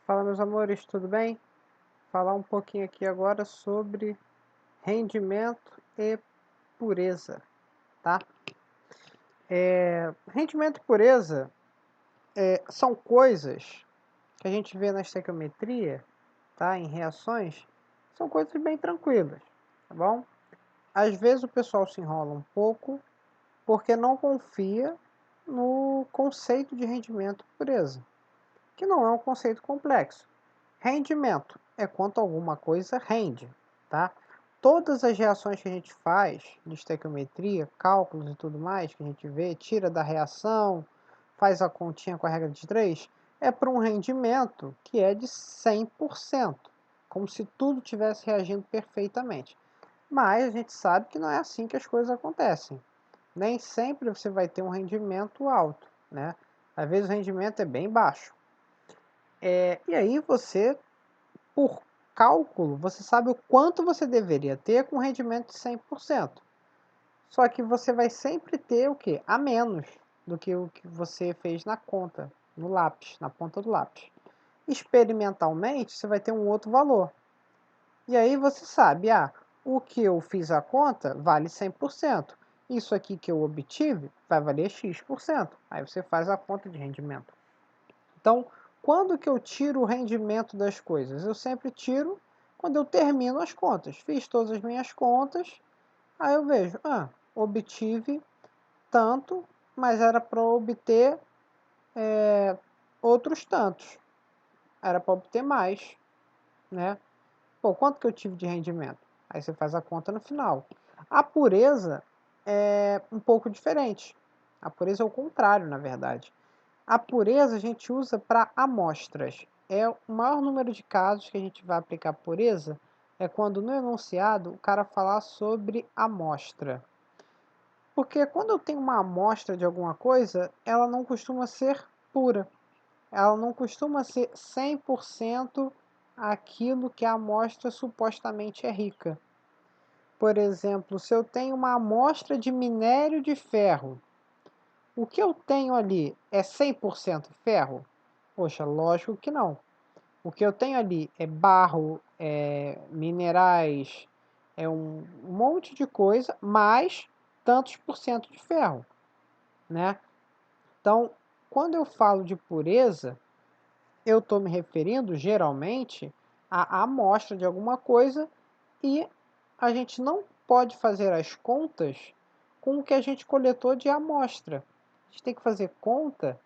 Fala, meus amores, tudo bem? Falar um pouquinho aqui agora sobre rendimento e pureza, tá? Rendimento e pureza são coisas que a gente vê na estequiometria, tá? Em reações, são coisas bem tranquilas, tá bom? Às vezes o pessoal se enrola um pouco porque não confia no conceito de rendimento e pureza, que não é um conceito complexo. Rendimento é quanto alguma coisa rende, tá? Todas as reações que a gente faz de estequiometria, cálculos e tudo mais, que a gente vê, tira da reação, faz a continha com a regra de 3, é para um rendimento que é de 100%, como se tudo estivesse reagindo perfeitamente. Mas a gente sabe que não é assim que as coisas acontecem. Nem sempre você vai ter um rendimento alto, né? Às vezes o rendimento é bem baixo. E aí você, por cálculo, você sabe o quanto você deveria ter com rendimento de 100%. Só que você vai sempre ter o quê? A menos do que o que você fez na conta, no lápis, na ponta do lápis. Experimentalmente, você vai ter um outro valor. E aí você sabe, o que eu fiz a conta vale 100%. Isso aqui que eu obtive vai valer X%. Aí você faz a conta de rendimento. Então, quando que eu tiro o rendimento das coisas? Eu sempre tiro quando eu termino as contas. Fiz todas as minhas contas, aí eu vejo, obtive tanto, mas era para obter outros tantos. Era para obter mais, né? Pô, quanto que eu tive de rendimento? Aí você faz a conta no final. A pureza é um pouco diferente. A pureza é o contrário, na verdade. A pureza a gente usa para amostras. O maior número de casos que a gente vai aplicar pureza é quando no enunciado o cara falar sobre amostra. Porque quando eu tenho uma amostra de alguma coisa, ela não costuma ser pura. Ela não costuma ser 100% aquilo que a amostra supostamente é rica. Por exemplo, se eu tenho uma amostra de minério de ferro, o que eu tenho ali é 100% ferro? Poxa, lógico que não. O que eu tenho ali é barro, minerais, é um monte de coisa, mais tantos por cento de ferro, né? Então, quando eu falo de pureza, eu estou me referindo geralmente à amostra de alguma coisa e a gente não pode fazer as contas com o que a gente coletou de amostra. A gente tem que fazer conta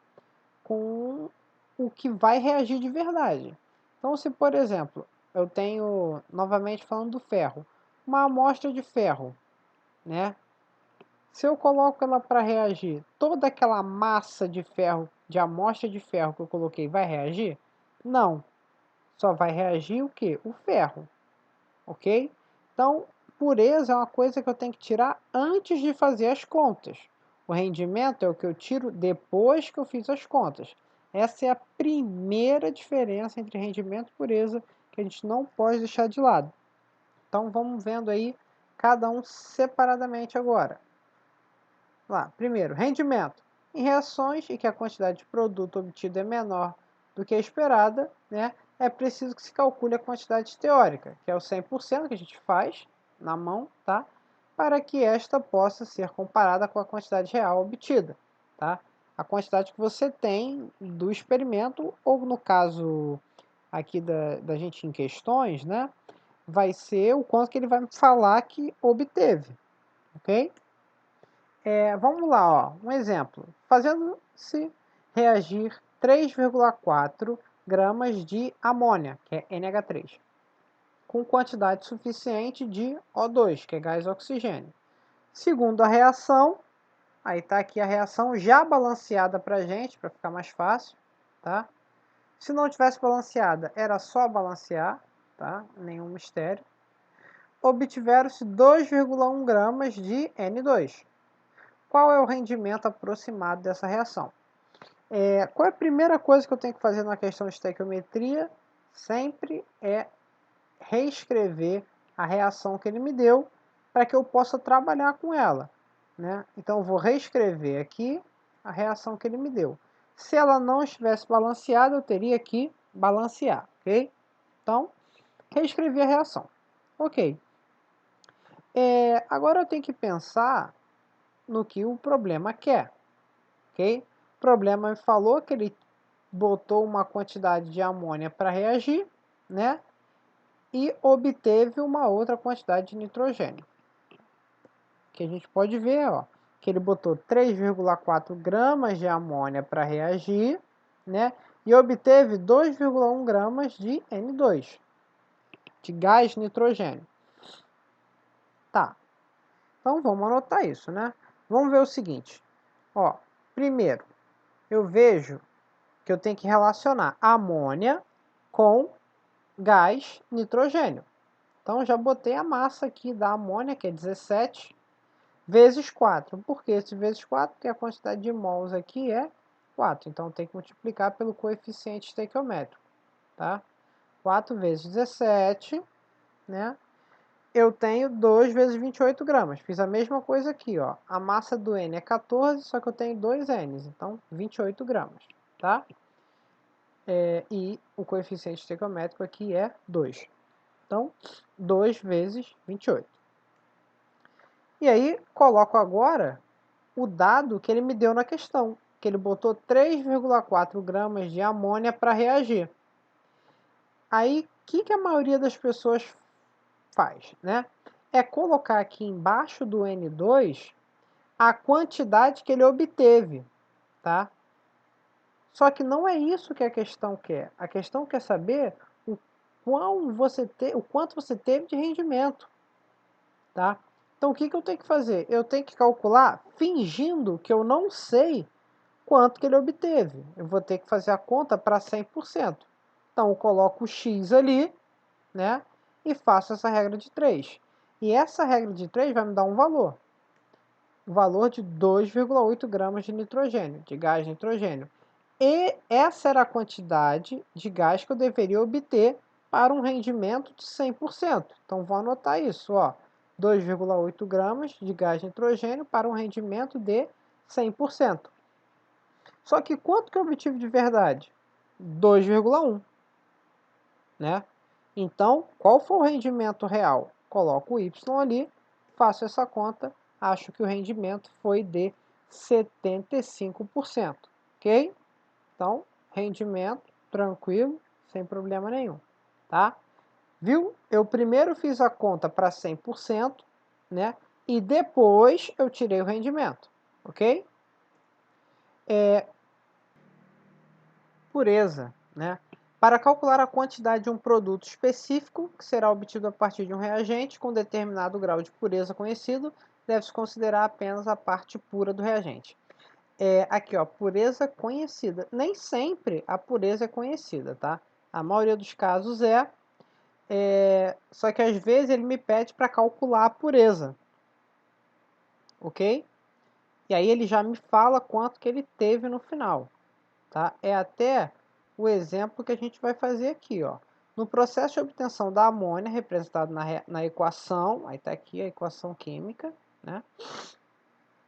com o que vai reagir de verdade. Então, se por exemplo, eu tenho, novamente falando do ferro, uma amostra de ferro, né? Se eu coloco ela para reagir, toda aquela massa de ferro, de amostra de ferro que eu coloquei, vai reagir? Não. Só vai reagir o que? O ferro, ok? Então, pureza é uma coisa que eu tenho que tirar antes de fazer as contas. O rendimento é o que eu tiro depois que eu fiz as contas. Essa é a primeira diferença entre rendimento e pureza que a gente não pode deixar de lado. Então vamos vendo aí cada um separadamente agora. Lá, primeiro, rendimento. Em reações em que a quantidade de produto obtido é menor do que a esperada, né, é preciso que se calcule a quantidade teórica, que é o 100% que a gente faz na mão, tá? Para que esta possa ser comparada com a quantidade real obtida, tá? A quantidade que você tem do experimento, ou no caso aqui da gente em questões, né, vai ser o quanto que ele vai me falar que obteve, ok? Vamos lá, ó, um exemplo. Fazendo-se reagir 3,4 gramas de amônia, que é NH3, com quantidade suficiente de O2, que é gás oxigênio. Segundo a reação, aí está aqui a reação já balanceada para a gente, para ficar mais fácil, tá? Se não tivesse balanceada, era só balancear, tá? Nenhum mistério. Obtiveram-se 2,1 gramas de N2. Qual é o rendimento aproximado dessa reação? Qual é a primeira coisa que eu tenho que fazer na questão de estequiometria? Sempre é reescrever a reação que ele me deu para que eu possa trabalhar com ela, né? Então eu vou reescrever aqui a reação que ele me deu. Se ela não estivesse balanceada, eu teria que balancear, ok? Então, reescrevi a reação. Ok. Agora eu tenho que pensar no que o problema quer, ok? O problema me falou que ele botou uma quantidade de amônia para reagir, né? E obteve uma outra quantidade de nitrogênio. Que a gente pode ver, ó, que ele botou 3,4 gramas de amônia para reagir, né? E obteve 2,1 gramas de N2, de gás nitrogênio. Tá, então vamos anotar isso, né? Vamos ver o seguinte, ó, primeiro, eu vejo que eu tenho que relacionar amônia com gás nitrogênio. Então, já botei a massa aqui da amônia, que é 17, vezes 4. Por que esse vezes 4? Porque a quantidade de mols aqui é 4. Então, tem que multiplicar pelo coeficiente estequiométrico. Tá? 4 vezes 17, né? Eu tenho 2 vezes 28 gramas. Fiz a mesma coisa aqui, ó. A massa do N é 14, só que eu tenho 2 N's. Então, 28 gramas, tá? E o coeficiente estequiométrico aqui é 2. Então, 2 vezes 28. E aí, coloco agora o dado que ele me deu na questão, que ele botou 3,4 gramas de amônia para reagir. Aí, o que a maioria das pessoas faz, né? É colocar aqui embaixo do N2 a quantidade que ele obteve, tá? Só que não é isso que a questão quer. A questão quer saber o quanto você teve de rendimento, tá? Então, o que eu tenho que fazer? Eu tenho que calcular fingindo que eu não sei quanto que ele obteve. Eu vou ter que fazer a conta para 100%. Então, eu coloco o x ali, né? E faço essa regra de 3. E essa regra de 3 vai me dar um valor. O valor de 2,8 gramas de nitrogênio, de gás nitrogênio. E essa era a quantidade de gás que eu deveria obter para um rendimento de 100%. Então, vou anotar isso, ó. 2,8 gramas de gás nitrogênio para um rendimento de 100%. Só que quanto que eu obtive de verdade? 2,1, né? Então, qual foi o rendimento real? Coloco o y ali, faço essa conta, acho que o rendimento foi de 75%, ok? Então, rendimento tranquilo, sem problema nenhum, tá? Viu? Eu primeiro fiz a conta para 100%, né? E depois eu tirei o rendimento, ok? Pureza, né? Para calcular a quantidade de um produto específico, que será obtido a partir de um reagente com determinado grau de pureza conhecido, deve-se considerar apenas a parte pura do reagente. Aqui, ó, pureza conhecida. Nem sempre a pureza é conhecida, tá? A maioria dos casos só que às vezes ele me pede para calcular a pureza, ok? E aí ele já me fala quanto que ele teve no final, tá? É até o exemplo que a gente vai fazer aqui, ó. No processo de obtenção da amônia, representado na equação, aí está aqui a equação química, né?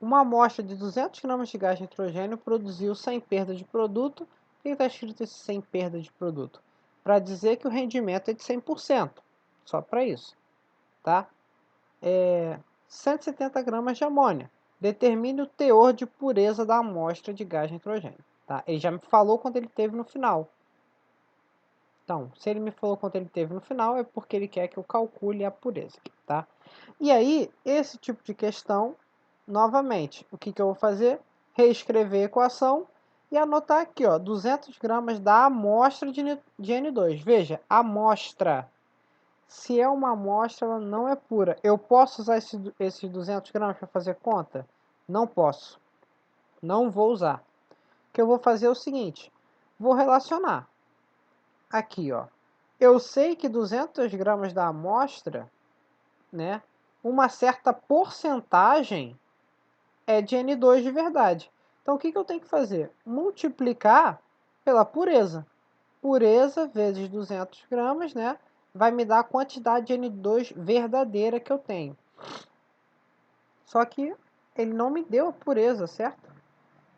Uma amostra de 200 gramas de gás nitrogênio produziu sem perda de produto. O que está escrito esse sem perda de produto? Para dizer que o rendimento é de 100%, só para isso, tá? 170 gramas de amônia. Determine o teor de pureza da amostra de gás nitrogênio. Tá? Ele já me falou quanto ele teve no final. Então, se ele me falou quanto ele teve no final, é porque ele quer que eu calcule a pureza. Tá? E aí, esse tipo de questão, novamente, o que eu vou fazer? Reescrever a equação e anotar aqui, ó, 200 gramas da amostra de N2. Veja, amostra. Se é uma amostra, ela não é pura. Eu posso usar esses 200 gramas para fazer conta? Não posso. Não vou usar. O que eu vou fazer é o seguinte. Vou relacionar. Aqui, ó. Eu sei que 200 gramas da amostra, né, uma certa porcentagem é de N2 de verdade. Então, o que eu tenho que fazer? Multiplicar pela pureza. Pureza vezes 200 gramas, né? Vai me dar a quantidade de N2 verdadeira que eu tenho. Só que ele não me deu a pureza, certo?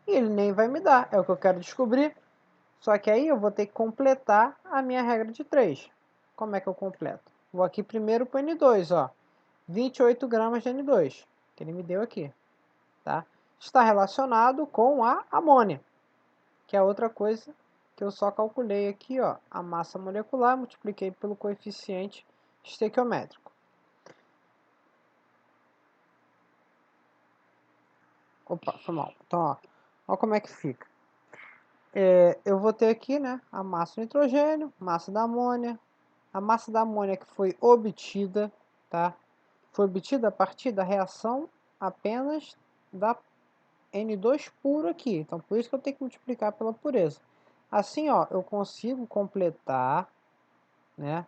E ele nem vai me dar. É o que eu quero descobrir. Só que aí eu vou ter que completar a minha regra de 3. Como é que eu completo? Vou aqui primeiro para o N2, ó. 28 gramas de N2, que ele me deu aqui. Tá? Está relacionado com a amônia, que é outra coisa que eu só calculei aqui, ó, a massa molecular, multipliquei pelo coeficiente estequiométrico. Opa, foi mal. Então, ó como é que fica. Eu vou ter aqui, né, a massa do nitrogênio, massa da amônia. A massa da amônia que foi obtida, tá? Foi obtida a partir da reação apenas da N2 puro aqui. Então, por isso que eu tenho que multiplicar pela pureza. Assim, ó, eu consigo completar, né,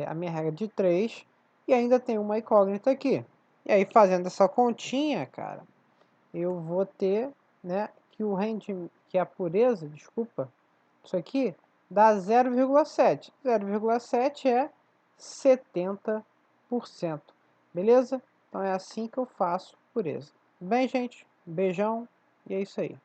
a minha regra de 3 e ainda tem uma incógnita aqui. E aí, fazendo essa continha, cara, eu vou ter, né, que o rendimento, que a pureza, desculpa, isso aqui dá 0,7. 0,7 é 70%. Beleza? Então é assim que eu faço pureza. Bem, gente, beijão e é isso aí.